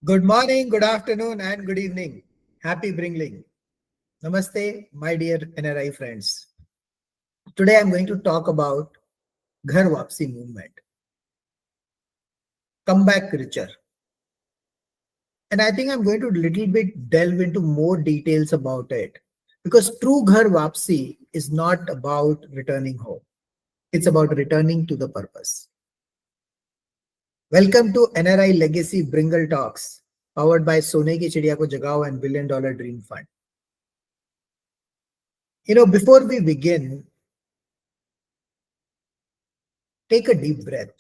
Good morning, good afternoon, and good evening. Happy Bringling. Namaste, my dear NRI friends. Today I'm going to talk about Ghar Wapsi movement. Come back richer. And I think I'm going to little bit delve into more details about it. Because true Ghar Wapsi is not about returning home. It's about returning to the purpose. Welcome to NRI Legacy Bringle Talks, powered by Sone Ki Chidiya Ko Jagao and Billion Dollar Dream Fund. Before we begin, take a deep breath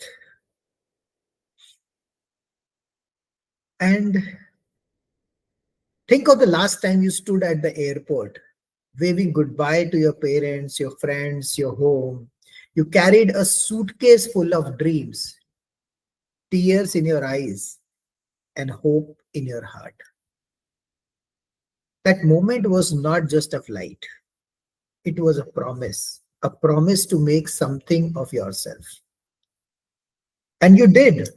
and think of the last time you stood at the airport, waving goodbye to your parents, your friends, your home. You carried a suitcase full of dreams, tears in your eyes, and hope in your heart. That moment was not just a flight, it was a promise to make something of yourself. And you did.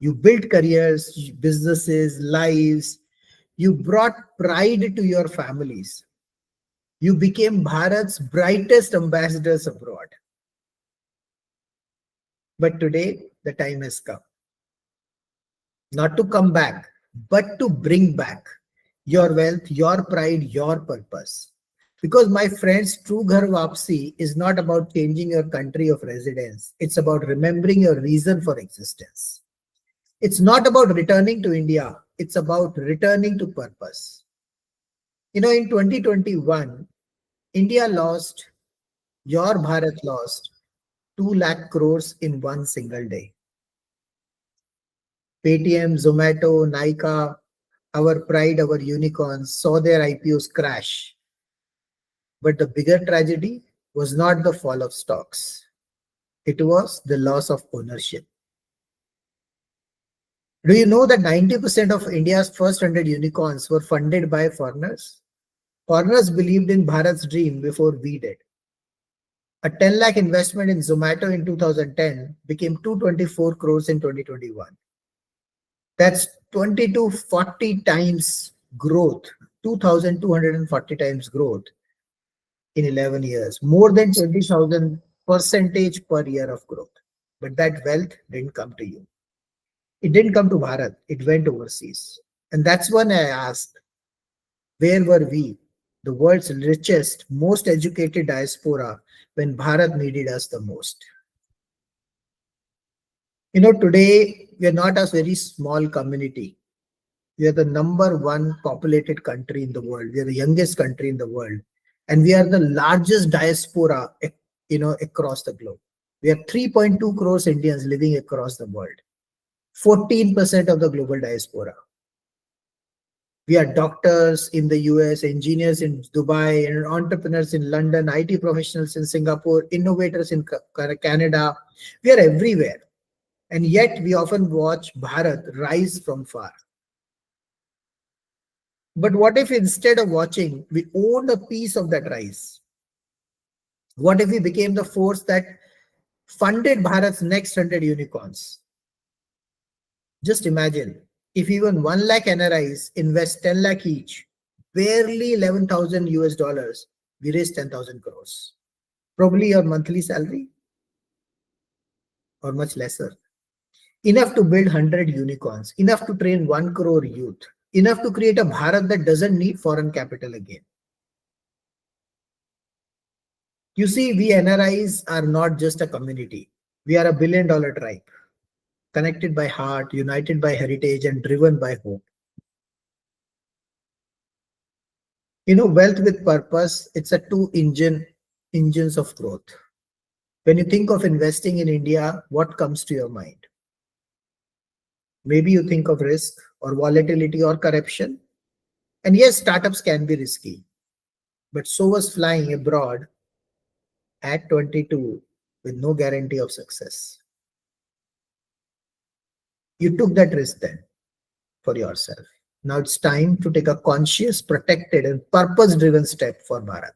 You built careers, businesses, lives. You brought pride to your families. You became Bharat's brightest ambassadors abroad. But today, the time has come. Not to come back, but to bring back your wealth, your pride, your purpose. Because my friends, true Ghar Wapsi is not about changing your country of residence. It's about remembering your reason for existence. It's not about returning to India. It's about returning to purpose. In 2021, India lost, your Bharat lost 2 lakh crores in one single day. Paytm, Zomato, Nykaa, our pride, our unicorns saw their IPOs crash. But the bigger tragedy was not the fall of stocks. It was the loss of ownership. Do you know that 90% of India's first 100 unicorns were funded by foreigners? Foreigners believed in Bharat's dream before we did. A 10 lakh investment in Zomato in 2010 became 224 crores in 2021. That's 20 to 40 times growth, 2,240 times growth in 11 years, more than 20,000 percentage per year of growth. But that wealth didn't come to you. It didn't come to Bharat, it went overseas. And that's when I asked, where were we, the world's richest, most educated diaspora, when Bharat needed us the most? Today we are not a very small community. We are the number one populated country in the world. We are the youngest country in the world. And we are the largest diaspora, across the globe. We have 3.2 crores Indians living across the world. 14% of the global diaspora. We are doctors in the US, engineers in Dubai, and entrepreneurs in London, IT professionals in Singapore, innovators in Canada. We are everywhere. And yet we often watch Bharat rise from far. But what if instead of watching, we owned a piece of that rise? What if we became the force that funded Bharat's next 100 unicorns? Just imagine, if even 1 lakh NRIs invest 10 lakh each, barely 11,000 US dollars, we raise 10,000 crores. Probably your monthly salary or much lesser. Enough to build 100 unicorns, enough to train 1 crore youth, enough to create a Bharat that doesn't need foreign capital again. You see, we NRIs are not just a community. We are a billion-dollar tribe, connected by heart, united by heritage, and driven by hope. Wealth with purpose, it's a engines of growth. When you think of investing in India, what comes to your mind? Maybe you think of risk or volatility or corruption. And yes, startups can be risky. But so was flying abroad at 22 with no guarantee of success. You took that risk then for yourself. Now it's time to take a conscious, protected, and purpose-driven step for Bharat,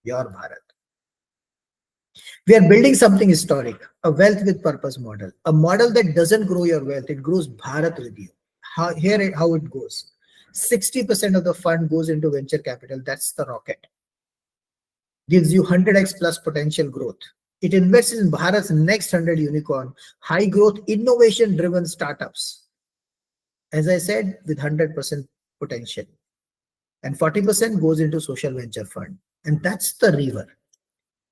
your Bharat. We are building something historic, a wealth with purpose model, a model that doesn't grow your wealth, it grows Bharat with you. How it goes. 60% of the fund goes into venture capital. That's the rocket. Gives you 100x plus potential growth. It invests in Bharat's next 100 unicorn, high growth, innovation driven startups. As I said, with 100% potential. And 40% goes into social venture fund. And that's the river.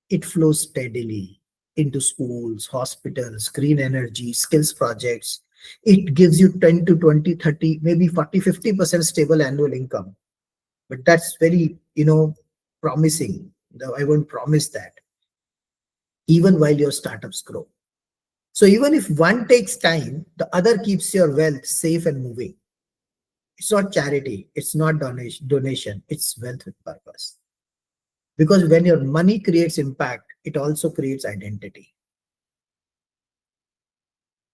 It flows steadily into schools, hospitals, green energy, skills projects. It gives you 10 to 20, 30, maybe 40, 50% stable annual income. But that's very, promising. Though I won't promise that, even while your startups grow. So even if one takes time, the other keeps your wealth safe and moving. It's not charity, it's not donation, it's wealth with purpose. Because when your money creates impact, it also creates identity.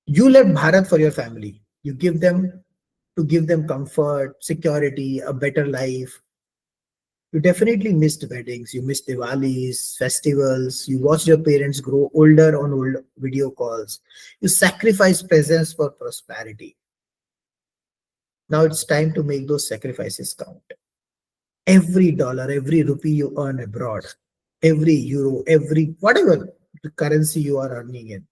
You left Bharat for your family. You give them comfort, security, a better life. You definitely missed weddings, you missed Diwalis, festivals, you watched your parents grow older on old video calls. You sacrificed presence for prosperity. Now it's time to make those sacrifices count. Every dollar, every rupee you earn abroad, every euro, every whatever the currency you are earning in,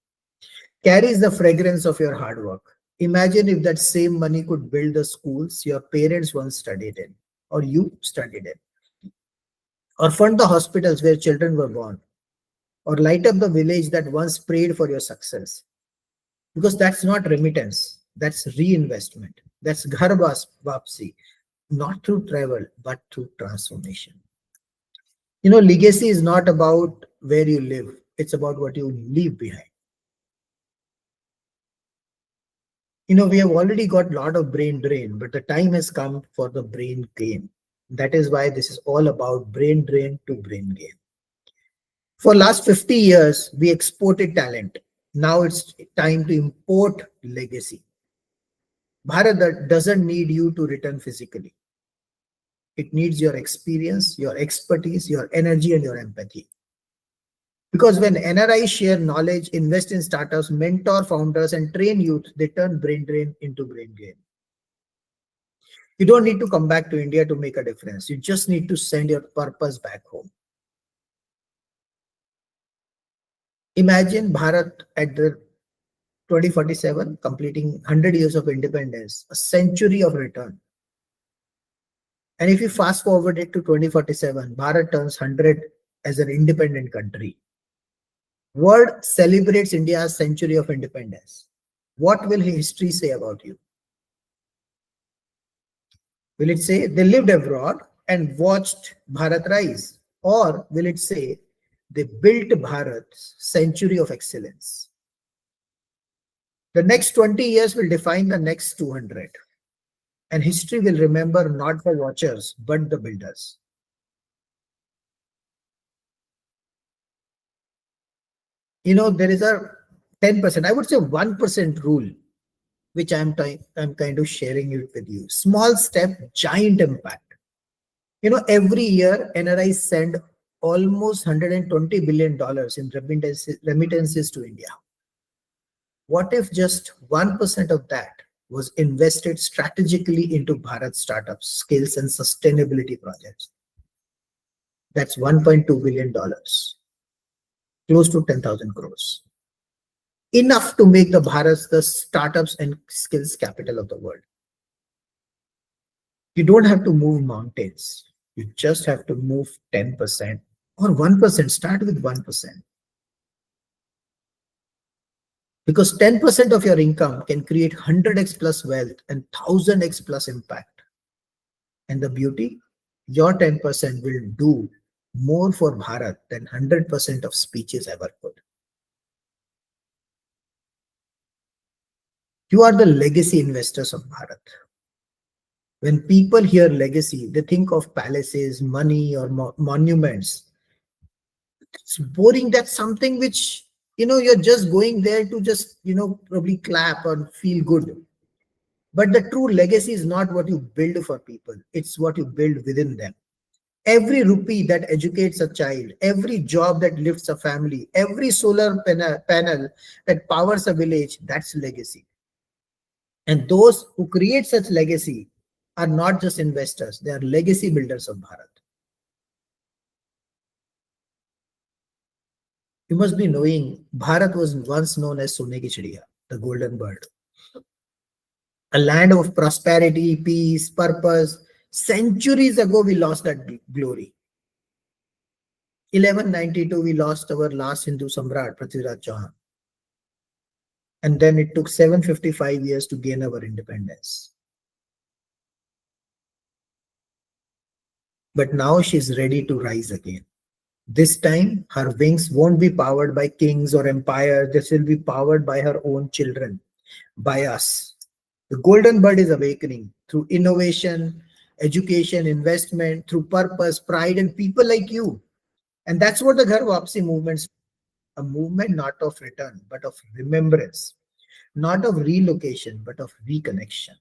carries the fragrance of your hard work. Imagine if that same money could build the schools your parents once studied in, or you studied in, or fund the hospitals where children were born, or light up the village that once prayed for your success. Because that's not remittance, that's reinvestment. That's Ghar Wapsi, not through travel, but through transformation. Legacy is not about where you live, it's about what you leave behind. We have already got a lot of brain drain, but the time has come for the brain gain. That is why this is all about brain drain to brain gain. For last 50 years, we exported talent. Now it's time to import legacy. Bharat doesn't need you to return physically. It needs your experience, your expertise, your energy, and your empathy. Because when NRIs share knowledge, invest in startups, mentor founders, and train youth, they turn brain drain into brain gain. You don't need to come back to India to make a difference. You just need to send your purpose back home. Imagine Bharat at the 2047 completing 100 years of independence, a century of return. And if you fast forward it to 2047, Bharat turns 100 as an independent country. World celebrates India's century of independence. What will history say about you? Will it say they lived abroad and watched Bharat rise? Or will it say they built Bharat's century of excellence? The next 20 years will define the next 200. And history will remember not the watchers, but the builders. There is a 10%, I would say 1% rule, which I'm kind of sharing it with you. Small step, giant impact. Every year NRIs send almost $120 billion in remittances to India. What if just 1% of that was invested strategically into Bharat startups, skills, and sustainability projects? That's $1.2 billion, close to 10,000 crores. Enough to make the Bharat the startups and skills capital of the world. You don't have to move mountains. You just have to move 10% or 1%. Start with 1%. Because 10% of your income can create 100x plus wealth and 1000x plus impact. And the beauty, your 10% will do more for Bharat than 100% of speeches ever could. You are the legacy investors of Bharat. When people hear legacy, they think of palaces, money, or monuments. It's boring. That's something which, you're just going there to just, probably clap or feel good. But the true legacy is not what you build for people. It's what you build within them. Every rupee that educates a child, every job that lifts a family, every solar panel that powers a village, that's legacy. And those who create such legacy are not just investors, they are legacy builders of Bharat. You must be knowing Bharat was once known as Sone ki Chidiya, the golden bird, a land of prosperity, peace, purpose. Centuries ago, we lost that glory. 1192, we lost our last Hindu Samrat, Prithviraj Chauhan. And then it took 755 years to gain our independence. But now she's ready to rise again. This time, her wings won't be powered by kings or empires. This will be powered by her own children, by us. The golden bird is awakening through innovation, education, investment, through purpose, pride, and people like you. And that's what the Ghar Wapsi movement's a movement not of return, but of remembrance, not of relocation, but of reconnection.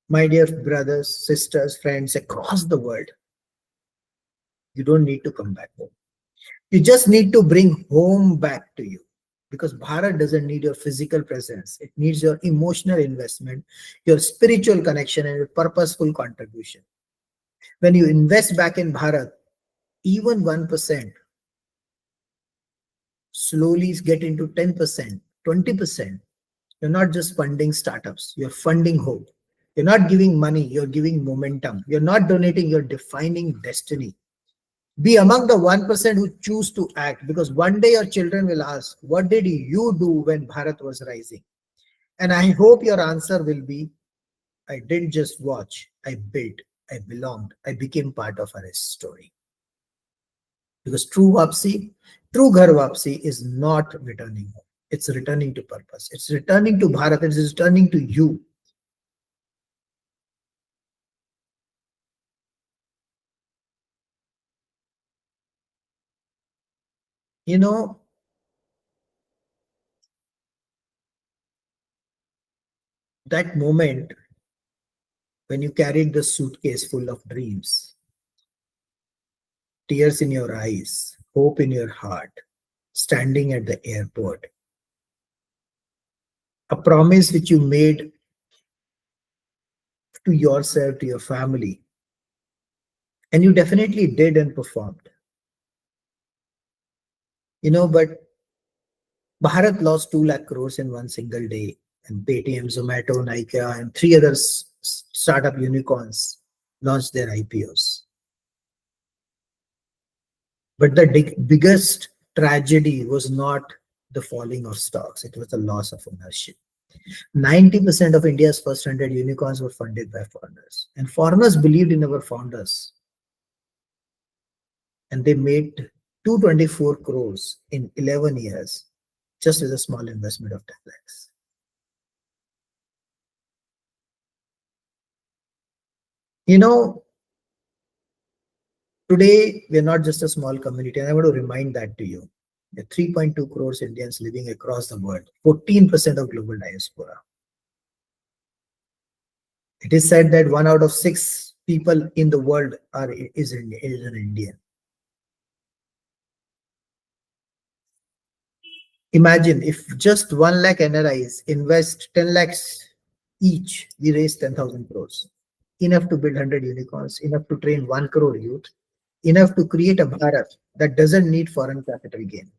My dear brothers, sisters, friends across the world, you don't need to come back home. You just need to bring home back to you. Because Bharat doesn't need your physical presence. It needs your emotional investment, your spiritual connection, and your purposeful contribution. When you invest back in Bharat, even 1% slowly get into 10%, 20%. You're not just funding startups, you're funding hope. You're not giving money, you're giving momentum. You're not donating, you're defining destiny. Be among the 1% who choose to act, because one day your children will ask, what did you do when Bharat was rising? And I hope your answer will be, I didn't just watch, I built, I belonged, I became part of our story. Because true Ghar Wapsi is not returning home. It's returning to purpose. It's returning to Bharat. It's returning to you. You know, that moment when you carried the suitcase full of dreams, tears in your eyes, hope in your heart, standing at the airport, a promise which you made to yourself, to your family, and you definitely did and performed. But Bharat lost 2 lakh crores in one single day, and Paytm, Zomato, Nykaa, and three other startup unicorns launched their IPOs. But the biggest tragedy was not the falling of stocks, it was the loss of ownership. 90% of India's first 100 unicorns were funded by foreigners, and foreigners believed in our founders, and they made 224 crores in 11 years just with a small investment of 10 lakhs. You know, Today we are not just a small community, and I want to remind that to you. There are 3.2 crores Indians living across the world, 14% of global diaspora. It is said that 1 out of 6 people in the world is an Indian. Imagine if just 1 lakh NRIs invest 10 lakhs each, we raise 10,000 crores. Enough to build 100 unicorns, enough to train 1 crore youth, enough to create a Bharat that doesn't need foreign capital gain.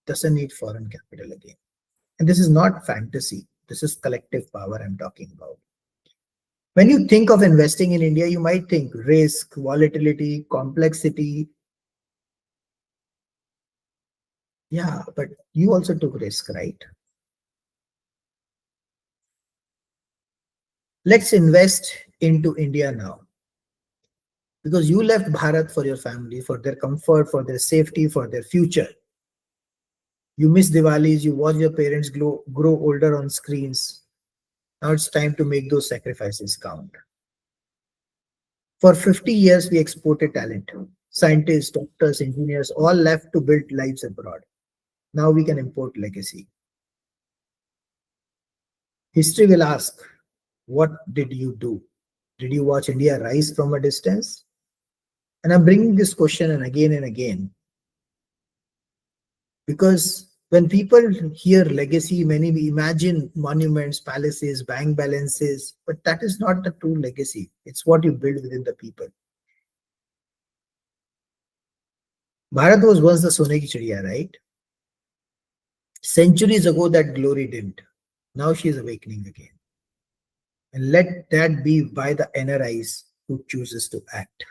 Doesn't need foreign capital again. And this is not fantasy. This is collective power I'm talking about. When you think of investing in India, you might think risk, volatility, complexity. Yeah, but you also took risk, right? Let's invest into India now. Because you left Bharat for your family, for their comfort, for their safety, for their future. You miss Diwalis, you watch your parents grow older on screens. Now it's time to make those sacrifices count. For 50 years, we exported talent. Scientists, doctors, engineers, all left to build lives abroad. Now we can import legacy. History will ask, what did you do? Did you watch India rise from a distance? And I'm bringing this question and again because When people hear legacy, many imagine monuments, palaces, bank balances, but that is not the true legacy. It's what you build within the people. Bharat was once the Sone ki Chidiya, right? Centuries ago, that glory dimmed. Now she is awakening again. And let that be by the NRIs who chooses to act.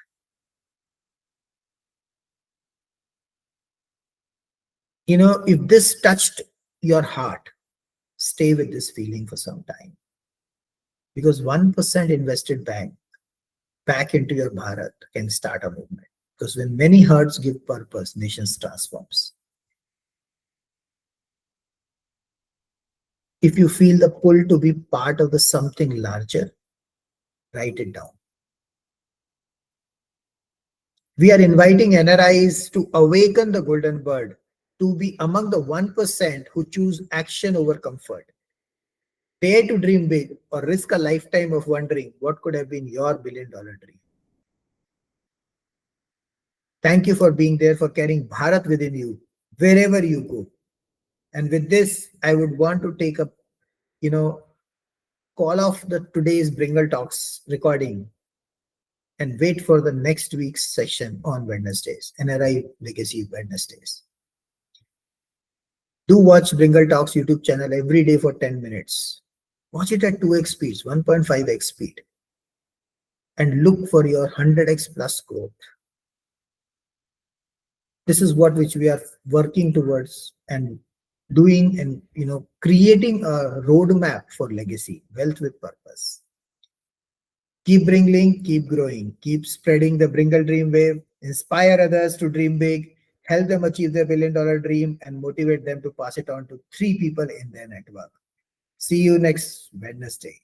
If this touched your heart, stay with this feeling for some time. Because 1% invested back into your Bharat can start a movement. Because when many hearts give purpose, nations transforms. If you feel the pull to be part of the something larger, write it down. We are inviting NRIs to awaken the golden bird, to be among the 1% who choose action over comfort. Dare to dream big or risk a lifetime of wondering what could have been your $1 billion dream. Thank you for being there, for carrying Bharat within you, wherever you go. And with this, I would want to take up, call off the today's Bringle Talks recording and wait for the next week's session on Wednesdays, NRI Legacy Wednesdays. Do watch Bringle Talks YouTube channel every day for 10 minutes. Watch it at 2x speeds, 1.5x speed. And look for your 100x plus growth. This is what which we are working towards and doing, and creating a roadmap for legacy, wealth with purpose. Keep bringing, keep growing, keep spreading the Bringle dream wave, inspire others to dream big, help them achieve their $1 billion dream, and motivate them to pass it on to 3 people in their network. See you next Wednesday.